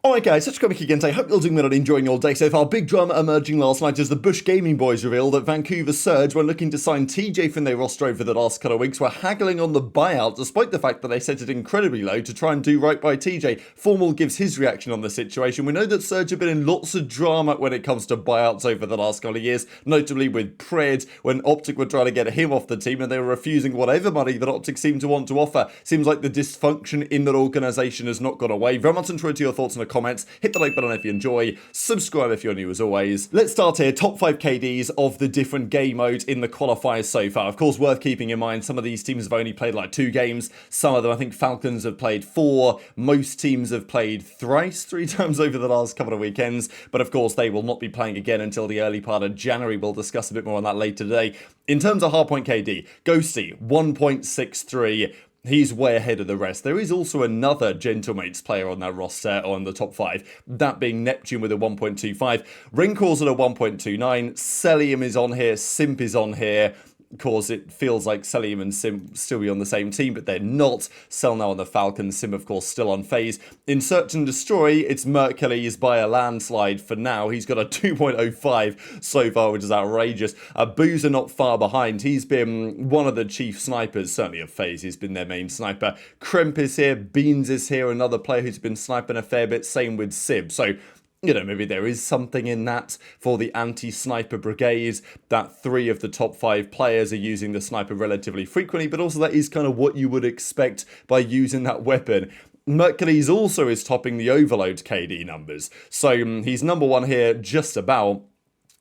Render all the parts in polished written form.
Alright guys, it's Scrappy again today. Hope you're all doing well and enjoying your day so far. Big drama emerging last night as the Bush Gaming boys revealed that Vancouver Surge, when looking to sign TJ from their roster over the last couple of weeks, were haggling on the buyout despite the fact that they set it incredibly low to try and do right by TJ. FormaL gives his reaction on the situation. We know that Surge have been in lots of drama when it comes to buyouts over the last couple of years, notably with Pred, when OpTic were trying to get him off the team and they were refusing whatever money that OpTic seemed to want to offer. Seems like the dysfunction in that organisation has not gone away. Very much enjoyed your thoughts in the comments. Hit the like button if you enjoy, subscribe if you're new as always. Let's start here, top 5 KDs of the different game modes in the qualifiers so far. Of course, worth keeping in mind, some of these teams have only played like 2 games, some of them, I think Falcons have played 4, most teams have played three times over the last couple of weekends, but of course they will not be playing again until the early part of January. We'll discuss a bit more on that later today. In terms of hardpoint KD, Ghosty, 1.63. He's way ahead of the rest. There is also another Gentlemates player on that roster on the top 5, that being Neptune with a 1.25. Ringcores at a 1.29. Celium is on here. Simp is on here. Of course, it feels like Celium and Simp still be on the same team, but they're not. Cell now on the Falcons, Simp, of course, still on FaZe. In Search and Destroy, it's Mercules by a landslide for now. He's got a 2.05 so far, which is outrageous. Abuzah not far behind. He's been one of the chief snipers, certainly of FaZe. He's been their main sniper. Kremp is here. Beans is here, another player who's been sniping a fair bit. Same with Sib. So, you know, maybe there is something in that for the anti-sniper brigade, that 3 of the top 5 players are using the sniper relatively frequently, but also that is kind of what you would expect by using that weapon. Mercules also is topping the Overload KD numbers, so he's number 1 here just about.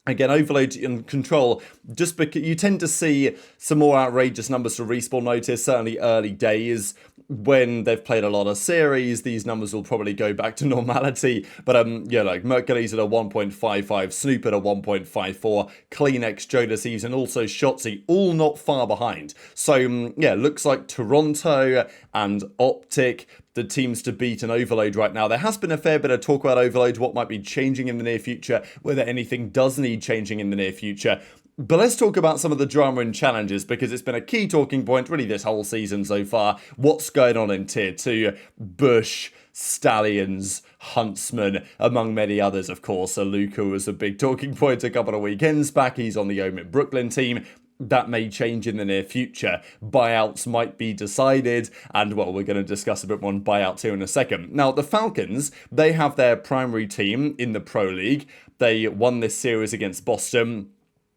Again, Overload and Control, just because you tend to see some more outrageous numbers for Respawn Notice, certainly early days. When they've played a lot of series, these numbers will probably go back to normality. But yeah, like Mercules at a 1.55, Snoop at a 1.54, CleanX, JoeDeceives, and also Shotzzy, all not far behind. So yeah, looks like Toronto and OpTic, the teams to beat an Overload right now. There has been a fair bit of talk about Overload, what might be changing in the near future, whether anything does need changing in the near future. But let's talk about some of the drama and challenges, because it's been a key talking point really this whole season so far. What's going on in Tier 2? Bush, Stallions, Huntsman, among many others, of course. So Luca was a big talking point a couple of weekends back. He's on the Omid Brooklyn team. That may change in the near future. Buyouts might be decided, and well, we're going to discuss a bit more on buyouts here in a second. Now, the Falcons, they have their primary team in the Pro League. They won this series against Boston.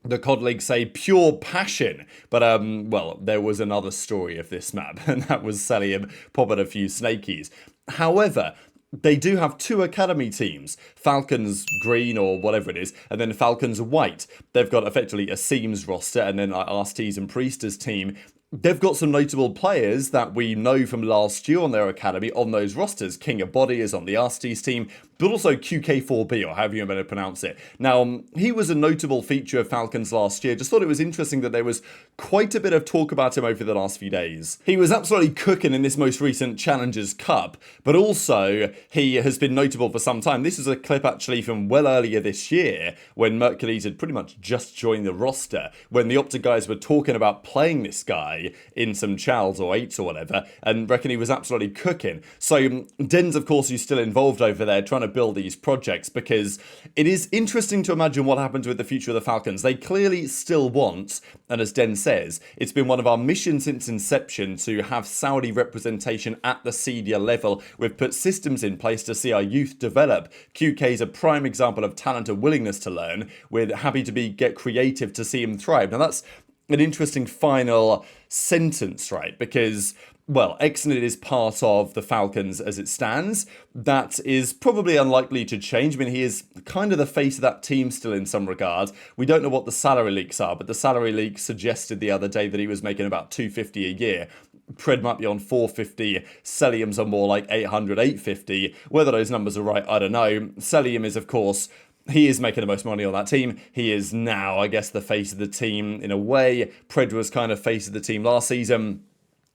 The COD League say pure passion, but well, there was another story of this map, and that was Celium popping a few snakies. However, they do have 2 academy teams, Falcons green or whatever it is, and then Falcons white. They've got effectively a Seams roster, and then RST's and Priesters team. They've got some notable players that we know from last year on their academy on those rosters. King of Body is on the RST's team, but also QK4B, or however you're going to pronounce it. Now, he was a notable feature of Falcons last year. Just thought it was interesting that there was quite a bit of talk about him over the last few days. He was absolutely cooking in this most recent Challengers Cup, but also he has been notable for some time. This is a clip actually from well earlier this year, when Mercules had pretty much just joined the roster, when the OpTic guys were talking about playing this guy in some chals or 8s or whatever, and reckon he was absolutely cooking. So Den's, of course, who's still involved over there trying to build these projects, because it is interesting to imagine what happens with the future of the Falcons. They clearly still want, and as Den says, it's been one of our missions since inception to have Saudi representation at the CDL level. We've put systems in place to see our youth develop. QK is a prime example of talent and willingness to learn. We're happy to get creative to see him thrive. Now that's an interesting final sentence, right? Because, well, Exnid is part of the Falcons as it stands. That is probably unlikely to change. I mean, he is kind of the face of that team still in some regard. We don't know what the salary leaks are, but the salary leak suggested the other day that he was making about $250 a year. Pred might be on $450, Celium's on more like $800, $850. Whether those numbers are right, I don't know. Celium is, of course, he is making the most money on that team. He is now, I guess, the face of the team in a way. Pred was kind of face of the team last season.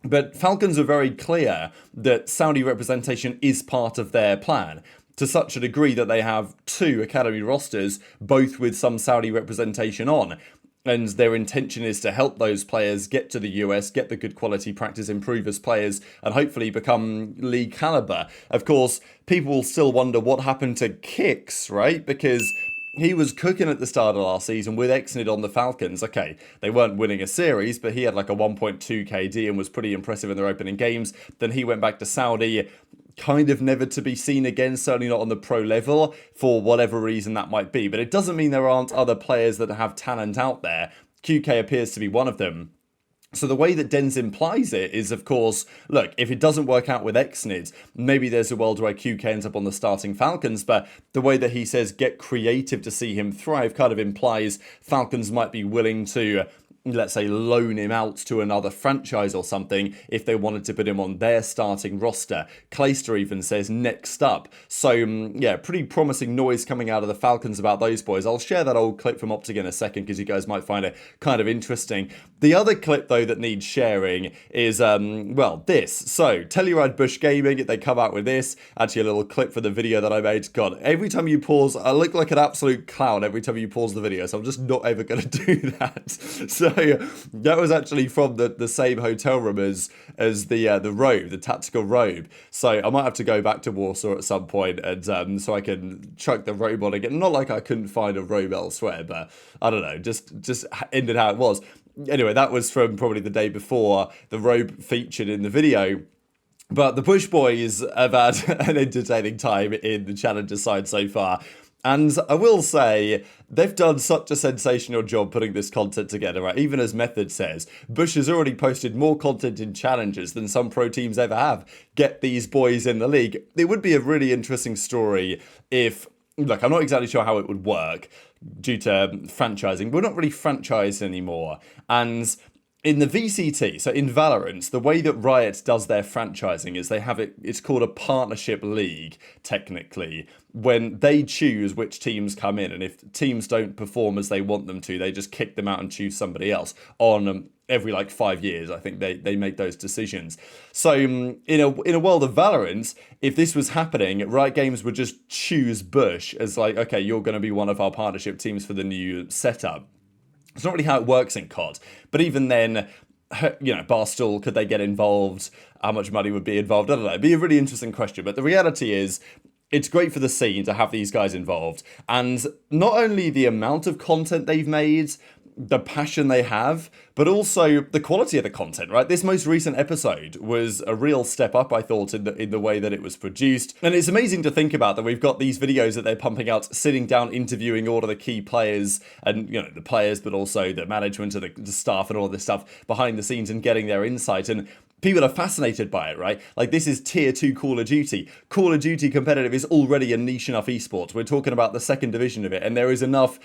But Falcons are very clear that Saudi representation is part of their plan, to such a degree that they have 2 academy rosters, both with some Saudi representation on. and their intention is to help those players get to the US, get the good quality practice, improve as players, and hopefully become league caliber. Of course, people will still wonder what happened to Kicks, right? Because he was cooking at the start of last season with Xnid on the Falcons. Okay, they weren't winning a series, but he had like a 1.2 KD and was pretty impressive in their opening games. Then he went back to Saudi, kind of never to be seen again, certainly not on the pro level, for whatever reason that might be. But it doesn't mean there aren't other players that have talent out there. QK appears to be one of them. So the way that Denz implies it is, of course, look, if it doesn't work out with Xnid, maybe there's a world where QK ends up on the starting Falcons, but the way that he says get creative to see him thrive kind of implies Falcons might be willing to, let's say, loan him out to another franchise or something if they wanted to put him on their starting roster. Clayster even says next up. So, yeah, pretty promising noise coming out of the Falcons about those boys. I'll share that old clip from OpTic in a second because you guys might find it kind of interesting. The other clip, though, that needs sharing is, well, this. So, Telluride Bush Gaming, they come out with this. Actually, a little clip for the video that I made. God, every time you pause, I look like an absolute clown every time you pause the video, so I'm just not ever going to do that. So, that was actually from the same hotel room as the robe, the tactical robe. So I might have to go back to Warsaw at some point and so I can chuck the robe on again. Not like I couldn't find a robe elsewhere, but I don't know, just ended how it was. Anyway, that was from probably the day before the robe featured in the video. But the Bush boys have had an entertaining time in the Challenger side so far. And I will say, they've done such a sensational job putting this content together, right? Even as Method says, Bush has already posted more content in challenges than some pro teams ever have. Get these boys in the league. It would be a really interesting story if, look, I'm not exactly sure how it would work due to franchising. We're not really franchised anymore. And in the VCT, so in Valorant, the way that Riot does their franchising is they have it's called a partnership league, technically, when they choose which teams come in. And if teams don't perform as they want them to, they just kick them out and choose somebody else on every like 5 years. I think they make those decisions. So in a world of Valorant, if this was happening, Riot Games would just choose Bush as like, okay, you're going to be one of our partnership teams for the new setup. It's not really how it works in COD, but even then, you know, Barstool, could they get involved? How much money would be involved? I don't know. It'd be a really interesting question, but the reality is, it's great for the scene to have these guys involved. And not only the amount of content they've made, the passion they have, but also the quality of the content, right? This most recent episode was a real step up, I thought, in the way that it was produced. And it's amazing to think about that we've got these videos that they're pumping out, sitting down, interviewing all of the key players and, you know, the players, but also the management and the staff and all this stuff behind the scenes and getting their insight. And people are fascinated by it, right? Like, this is tier 2 Call of Duty. Call of Duty competitive is already a niche enough esports. We're talking about the second division of it, and there is enough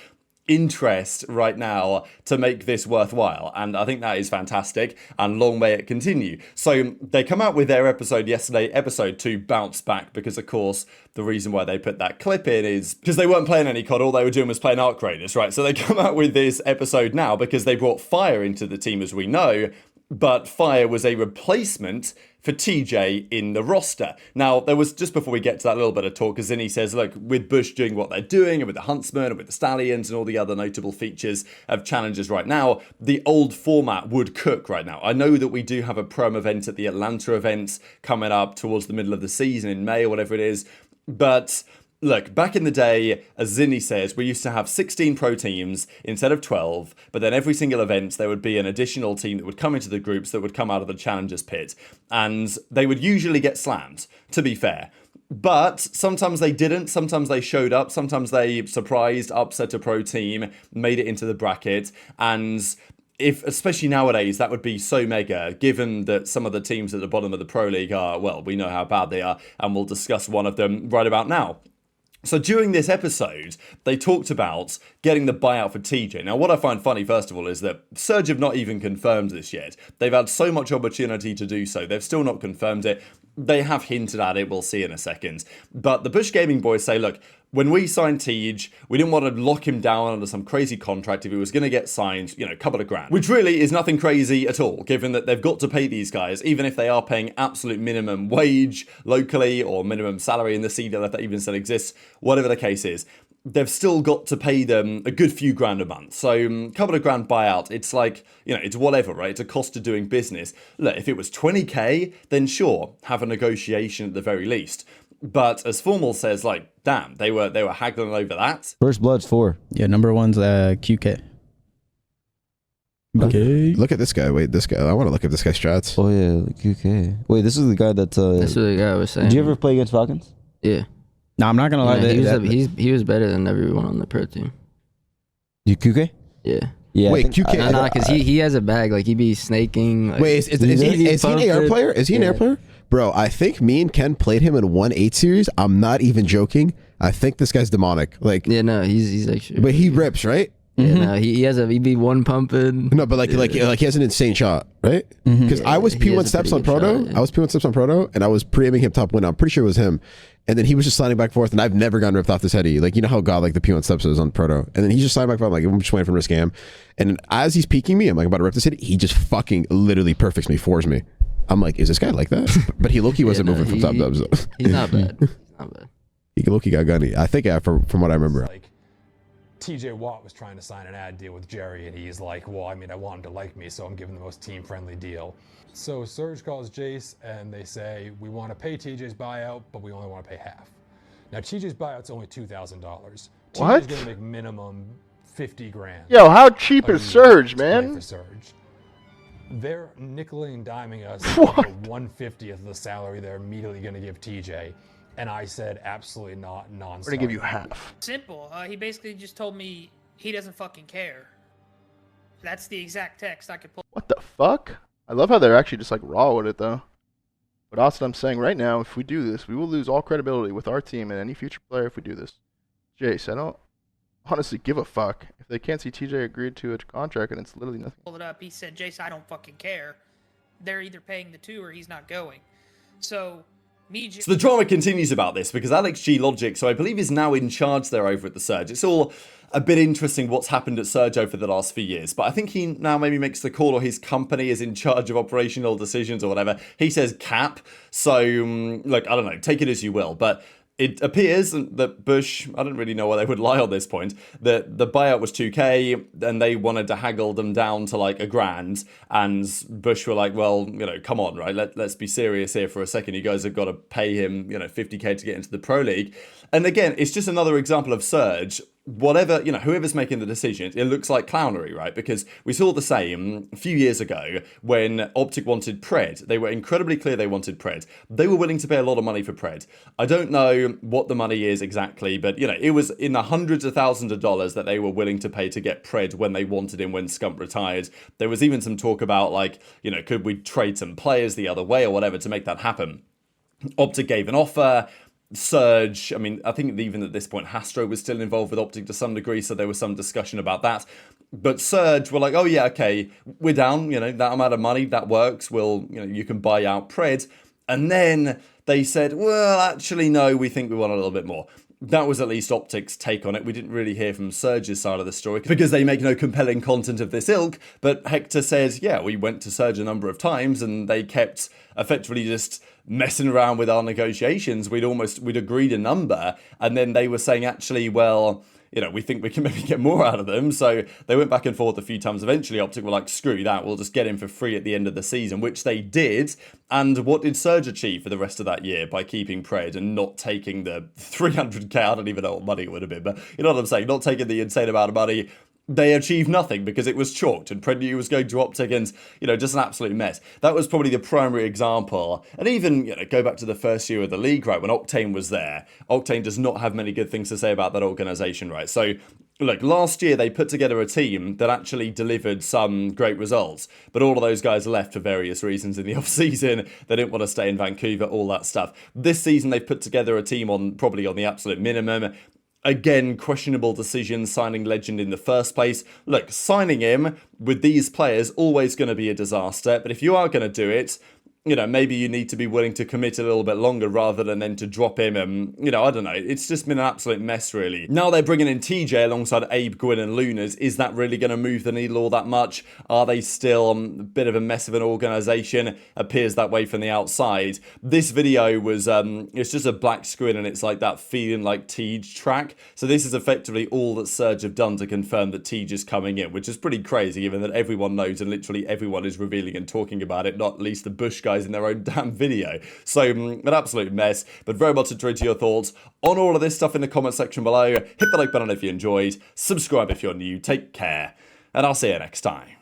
interest right now to make this worthwhile, and I think that is fantastic, and long may it continue. So they come out with their episode yesterday, episode 2, Bounce Back, because of course the reason why they put that clip in is because they weren't playing any COD, all they were doing was playing Arc Raiders, right? So they come out with this episode now because they brought Fire into the team, as we know, but Fire was a replacement for TJ in the roster. Now, there was, just before we get to that little bit of talk, as Zinni says, look, with Bush doing what they're doing, and with the Huntsman, and with the Stallions, and all the other notable features of challenges right now, the old format would cook right now. I know that we do have a Prom event at the Atlanta events coming up towards the middle of the season in May, or whatever it is, but look, back in the day, as Zinni says, we used to have 16 pro teams instead of 12, but then every single event there would be an additional team that would come into the groups that would come out of the challengers pit, and they would usually get slammed, to be fair. But sometimes they didn't, sometimes they showed up, sometimes they surprised, upset a pro team, made it into the bracket, and if, especially nowadays, that would be so mega, given that some of the teams at the bottom of the Pro League are, well, we know how bad they are, and we'll discuss one of them right about now. So during this episode, they talked about getting the buyout for TJ. Now, what I find funny, first of all, is that Surge have not even confirmed this yet. They've had so much opportunity to do so. They've still not confirmed it. They have hinted at it. We'll see in a second. But the Bush Gaming boys say, look, when we signed Tej, we didn't want to lock him down under some crazy contract if he was going to get signed, you know, a couple of grand. Which really is nothing crazy at all, given that they've got to pay these guys, even if they are paying absolute minimum wage locally or minimum salary in the CDL, if that even still exists, whatever the case is. They've still got to pay them a good few grand a month. So a couple of grand buyout, it's like, you know, it's whatever, right? It's a cost of doing business. Look, if it was 20k, then sure, have a negotiation at the very least. But as FormaL says, like, damn, they were haggling over that. First Blood's 4. Yeah, number one's QK. Okay. Look at this guy. Wait, this guy. I want to look at this guy's strats. Oh yeah, QK. Wait, this is the guy that. That's what the guy was saying. Did you ever play against Falcons? Yeah. No, I'm not gonna lie. He was better than everyone on the pro team. You QK? Yeah. Yeah. Wait, QK. No, because he has a bag. Like, he be snaking. Like, Wait, is he an AR player? Is he an AR player? Bro, I think me and Ken played him in 1-8 series. I'm not even joking. I think this guy's demonic. Like, yeah, no, he's actually. But he rips, right? Yeah, no, he be one pumping. No, but like he has an insane shot, right? Because I was P1 steps on Proto. I was P1 steps on Proto, and I was pre-aiming him top win. I'm pretty sure it was him. And then he was just sliding back and forth, and I've never gotten ripped off this heady. Like, you know how God, like, the P1 steps is on Proto. And then he's just sliding back and forth, like, I'm just waiting for him to scam. And as he's peeking me, I'm like, about to rip this heady. He just fucking literally perfects me, fours me. I'm like, is this guy like that? But he low-key wasn't moving from top dubs, though. He's not bad. He's not bad. He low-key got gunny. I think, from what I remember. Like, TJ Watt was trying to sign an ad deal with Jerry, and he's like, well, I mean, I want him to like me, so I'm giving the most team-friendly deal. So Surge calls Jace, and they say, we want to pay TJ's buyout, but we only want to pay half. Now, TJ's buyout's only $2,000. What? TJ's going to make minimum 50 grand. Yo, how cheap is Surge, man? For Surge. They're nickeling and diming us What? for 1/50th of the salary they're immediately going to give TJ. And I said, absolutely not, non-stop. We're gonna give you half. Simple. He basically just told me he doesn't fucking care. That's the exact text I could pull. What the fuck? I love how they're actually just like raw with it though. But also I'm saying right now, if we do this, we will lose all credibility with our team and any future player if we do this. Jace, I don't honestly give a fuck. If they can't see TJ agreed to a contract and it's literally nothing. Pull it up. He said, Jace, I don't fucking care. They're either paying the 2 or he's not going. So the drama continues about this because Lqgend, so I believe is now in charge there over at the Surge. It's all a bit interesting what's happened at Surge over the last few years, but I think he now maybe makes the call, or his company is in charge of operational decisions or whatever. He says cap, so look, I don't know, take it as you will, but it appears that Bush, I don't really know why they would lie on this point, that the buyout was 2k, and they wanted to haggle them down to like $1,000, and Bush were like, well, you know, come on, right, let's be serious here for a second. You guys have got to pay him, you know, 50k to get into the Pro League. And again, it's just another example of Surge. Whatever, you know, whoever's making the decision, it looks like clownery, right? Because we saw the same a few years ago when OpTic wanted Pred. They were incredibly clear they wanted Pred. They were willing to pay a lot of money for Pred. I don't know what the money is exactly, but, you know, it was in the hundreds of thousands of dollars that they were willing to pay to get Pred when they wanted him when Scump retired. There was even some talk about, like, you know, could we trade some players the other way or whatever to make that happen? OpTic gave an offer. Surge, I mean, I think even at this point, HyDra was still involved with OpTic to some degree, so there was some discussion about that. But Surge were like, oh yeah, okay, we're down, you know, that amount of money, that works, you know, you can buy out Pred. And then they said, well, actually, no, we think we want a little bit more. That was at least OpTic's take on it. We didn't really hear from Surge's side of the story because they make no compelling content of this ilk. But Hector says, yeah, we went to Surge a number of times and they kept effectively just messing around with our negotiations. We'd agreed a number, and then they were saying, actually, well, you know, we think we can maybe get more out of them. So they went back and forth a few times. Eventually, OpTic were like, screw that, we'll just get him for free at the end of the season, which they did. And what did Surge achieve for the rest of that year by keeping Pred and not taking the 300k? I don't even know what money it would have been, but you know what I'm saying? Not taking the insane amount of money. They achieved nothing because it was chalked and Pred knew he was going to OpTic, and, you know, just an absolute mess. That was probably the primary example. And even, you know, go back to the first year of the league, right, when Octane was there. Octane does not have many good things to say about that organization, right? So, look, last year they put together a team that actually delivered some great results, but all of those guys left for various reasons in the off-season. They didn't want to stay in Vancouver, all that stuff. This season they've put together a team probably on the absolute minimum. Again, questionable decision signing Lqgend in the first place. Look, signing him with these players always going to be a disaster, but if you are going to do it, you know, maybe you need to be willing to commit a little bit longer rather than then to drop him. And, you know, I don't know. It's just been an absolute mess, really. Now they're bringing in TJ alongside Abe, Gwinn, and Lunarz. Is that really going to move the needle all that much? Are they still a bit of a mess of an organization? Appears that way from the outside. This video was, it's just a black screen and it's like that feeling like Tej track. So this is effectively all that Surge have done to confirm that Tej is coming in, which is pretty crazy given that everyone knows and literally everyone is revealing and talking about it, not least the Bush guys in their own damn video. So an absolute mess, but very much interested to your thoughts on all of this stuff in the comment section below. Hit the like button if you enjoyed, subscribe if you're new, take care, and I'll see you next time.